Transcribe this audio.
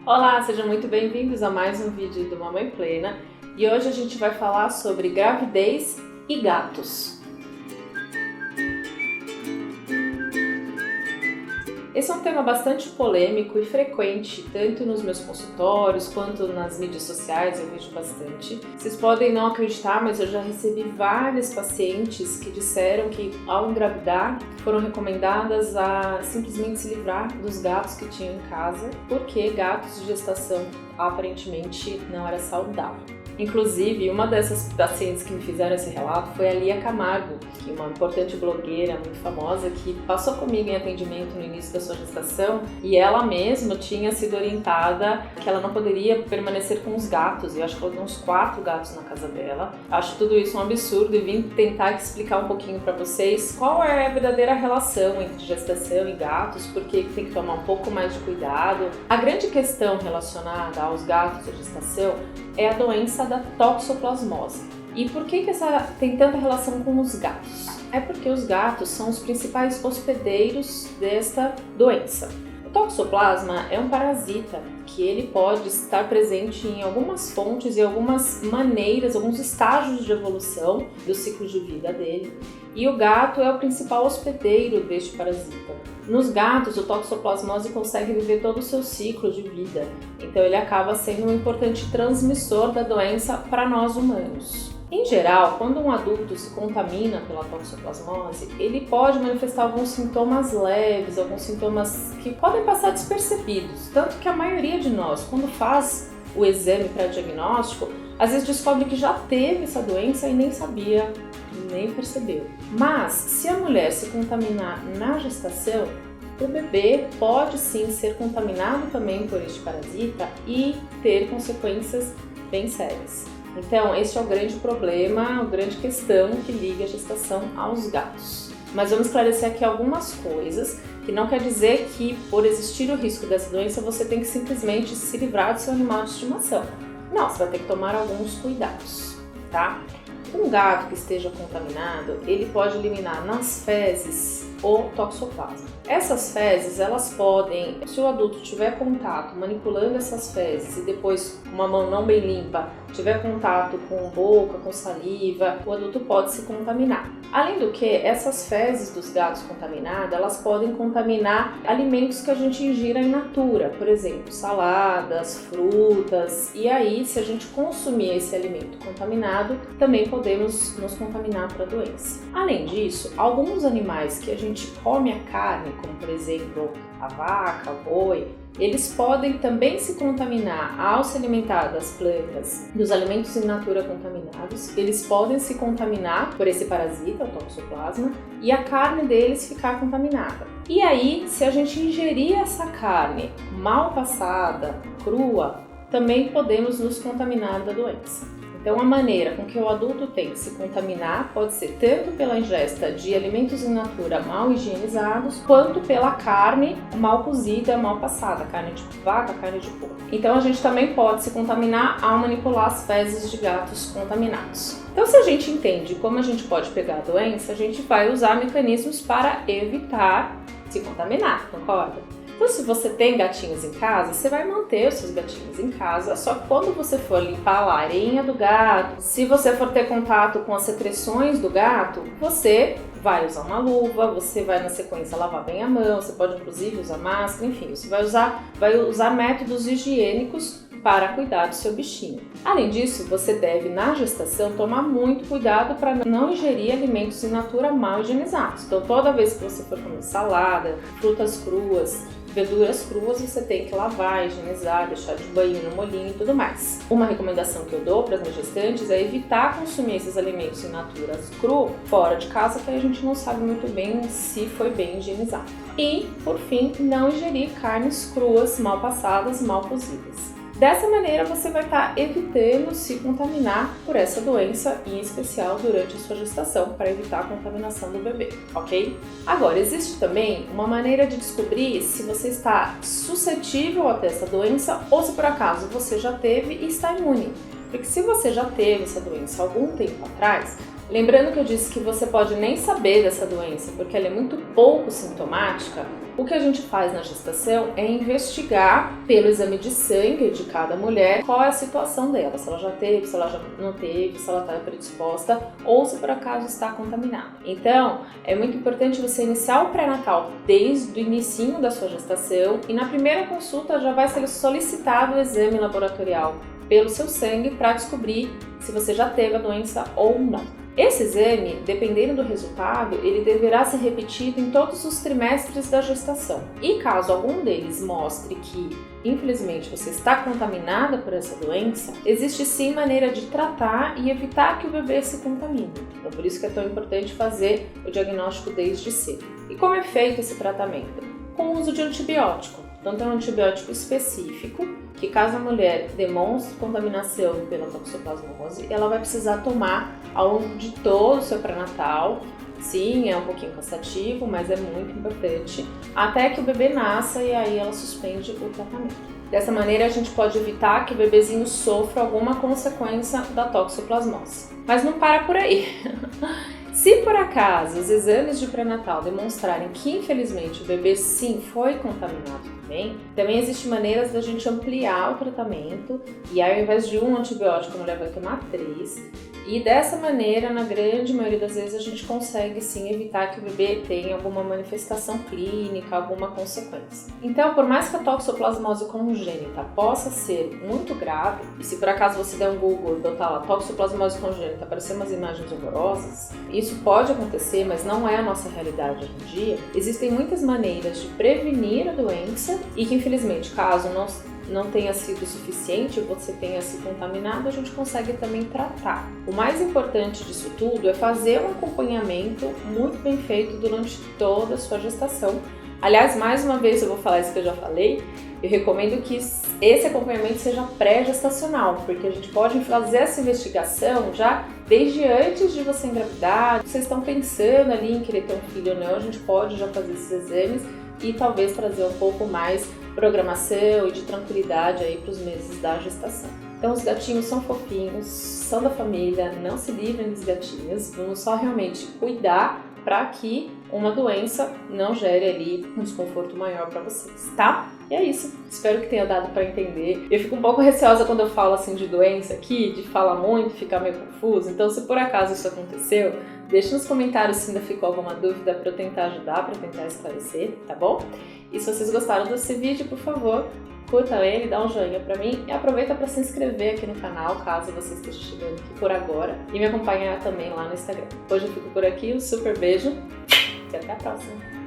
Olá, sejam muito bem-vindos a mais um vídeo do Mamãe Plena e hoje a gente vai falar sobre gravidez e gatos. Esse é um tema bastante polêmico e frequente, tanto nos meus consultórios quanto nas mídias sociais, eu vejo bastante. Vocês podem não acreditar, mas eu já recebi vários pacientes que disseram que ao engravidar foram recomendadas a simplesmente se livrar dos gatos que tinham em casa, porque gatos de gestação aparentemente não era saudável. Inclusive, uma dessas pacientes que me fizeram esse relato foi a Lia Camargo, que é uma importante blogueira muito famosa que passou comigo em atendimento no início da sua gestação e ela mesma tinha sido orientada que ela não poderia permanecer com os gatos, e eu acho que ela tem uns 4 gatos na casa dela. Acho tudo isso um absurdo e vim tentar explicar um pouquinho para vocês qual é a verdadeira relação entre gestação e gatos, porque tem que tomar um pouco mais de cuidado. A grande questão relacionada aos gatos e gestação é a doença da toxoplasmose. E por que essa tem tanta relação com os gatos? É porque os gatos são os principais hospedeiros desta doença. O toxoplasma é um parasita que ele pode estar presente em algumas fontes e algumas maneiras, alguns estágios de evolução do ciclo de vida dele. E o gato é o principal hospedeiro deste parasita. Nos gatos, o toxoplasmose consegue viver todo o seu ciclo de vida, então ele acaba sendo um importante transmissor da doença para nós humanos. Em geral, quando um adulto se contamina pela toxoplasmose, ele pode manifestar alguns sintomas leves, alguns sintomas que podem passar despercebidos, tanto que a maioria de nós, quando faz o exame pré-diagnóstico, às vezes descobre que já teve essa doença e nem sabia, nem percebeu. Mas, se a mulher se contaminar na gestação, o bebê pode sim ser contaminado também por este parasita e ter consequências bem sérias. Então, esse é o grande problema, a grande questão que liga a gestação aos gatos. Mas vamos esclarecer aqui algumas coisas, que não quer dizer que, por existir o risco dessa doença, você tem que simplesmente se livrar do seu animal de estimação. Não, você vai ter que tomar alguns cuidados, tá? Um gato que esteja contaminado, ele pode eliminar nas fezes o toxoplasma. Essas fezes, elas podem, se o adulto tiver contato manipulando essas fezes e depois com uma mão não bem limpa, tiver contato com boca, com saliva, o adulto pode se contaminar. Além do que, essas fezes dos gatos contaminadas, elas podem contaminar alimentos que a gente ingira in natura, por exemplo, saladas, frutas, e aí se a gente consumir esse alimento contaminado, também podemos nos contaminar para a doença. Além disso, alguns animais que a gente come a carne, como por exemplo a vaca, o boi, eles podem também se contaminar ao se alimentar das plantas, dos alimentos in natura contaminados. Eles podem se contaminar por esse parasita, o toxoplasma, e a carne deles ficar contaminada. E aí, se a gente ingerir essa carne mal passada, crua, também podemos nos contaminar da doença. Então, a maneira com que o adulto tem que se contaminar pode ser tanto pela ingesta de alimentos in natura mal higienizados, quanto pela carne mal cozida, mal passada, carne de vaca, carne de porco. Então, a gente também pode se contaminar ao manipular as fezes de gatos contaminados. Então, se a gente entende como a gente pode pegar a doença, a gente vai usar mecanismos para evitar se contaminar, concorda? Então, se você tem gatinhos em casa, você vai manter os seus gatinhos em casa, só que quando você for limpar a larinha do gato, se você for ter contato com as secreções do gato, você vai usar uma luva, você vai na sequência lavar bem a mão, você pode inclusive usar máscara, enfim, você vai usar métodos higiênicos para cuidar do seu bichinho. Além disso, você deve, na gestação, tomar muito cuidado para não ingerir alimentos in natura mal higienizados. Então, toda vez que você for comer salada, frutas cruas, verduras cruas, você tem que lavar, higienizar, deixar de banho no molhinho e tudo mais. Uma recomendação que eu dou para as minhas gestantes é evitar consumir esses alimentos in natura cru fora de casa, que a gente não sabe muito bem se foi bem higienizado. E, por fim, não ingerir carnes cruas, mal passadas, mal cozidas. Dessa maneira, você vai estar evitando se contaminar por essa doença, em especial durante a sua gestação, para evitar a contaminação do bebê, ok? Agora, existe também uma maneira de descobrir se você está suscetível a ter essa doença ou se por acaso você já teve e está imune. Porque se você já teve essa doença há algum tempo atrás, Lembrando que eu disse que você pode nem saber dessa doença, porque ela é muito pouco sintomática. O que a gente faz na gestação é investigar pelo exame de sangue de cada mulher qual é a situação dela, se ela já teve, se ela já não teve, se ela está predisposta ou se por acaso está contaminada. Então, é muito importante você iniciar o pré-natal desde o inicinho da sua gestação e na primeira consulta já vai ser solicitado o exame laboratorial pelo seu sangue para descobrir se você já teve a doença ou não. Esse exame, dependendo do resultado, ele deverá ser repetido em todos os trimestres da gestação. E caso algum deles mostre que, infelizmente, você está contaminada por essa doença, existe sim maneira de tratar e evitar que o bebê se contamine. Então, por isso que é tão importante fazer o diagnóstico desde cedo. E como é feito esse tratamento? Com o uso de antibiótico. Então, tem um antibiótico específico que, caso a mulher demonstre contaminação pela toxoplasmose, ela vai precisar tomar ao longo de todo o seu pré-natal. Sim, é um pouquinho cansativo, mas é muito importante, até que o bebê nasça e aí ela suspende o tratamento. Dessa maneira, a gente pode evitar que o bebezinho sofra alguma consequência da toxoplasmose. Mas não para por aí. Se por acaso os exames de pré-natal demonstrarem que infelizmente o bebê sim foi contaminado também existem maneiras da gente ampliar o tratamento e aí, ao invés de um antibiótico, a mulher vai tomar 3. E dessa maneira, na grande maioria das vezes, a gente consegue sim evitar que o bebê tenha alguma manifestação clínica, alguma consequência. Então, por mais que a toxoplasmose congênita possa ser muito grave, e se por acaso você der um Google e botar lá toxoplasmose congênita, aparecer umas imagens horrorosas, isso pode acontecer, mas não é a nossa realidade hoje em dia. Existem muitas maneiras de prevenir a doença e que, infelizmente, caso não tenha sido suficiente, você tenha se contaminado, a gente consegue também tratar. O mais importante disso tudo é fazer um acompanhamento muito bem feito durante toda a sua gestação. Aliás, mais uma vez eu vou falar isso que eu já falei, eu recomendo que esse acompanhamento seja pré-gestacional, porque a gente pode fazer essa investigação já desde antes de você engravidar. Vocês estão pensando ali em querer ter um filho ou não, a gente pode já fazer esses exames e talvez trazer um pouco mais programação e de tranquilidade aí para os meses da gestação. Então os gatinhos são fofinhos, são da família, não se livrem dos gatinhos, vamos só realmente cuidar para que uma doença não gere ali um desconforto maior para vocês, tá? E é isso, espero que tenha dado para entender. Eu fico um pouco receosa quando eu falo assim de doença aqui, de falar muito, ficar meio confuso, então se por acaso isso aconteceu, deixe nos comentários se ainda ficou alguma dúvida para eu tentar ajudar, para tentar esclarecer, tá bom? E se vocês gostaram desse vídeo, por favor, curta ele, dá um joinha pra mim e aproveita para se inscrever aqui no canal, caso você esteja chegando aqui por agora, e me acompanhar também lá no Instagram. Hoje eu fico por aqui, um super beijo e até a próxima!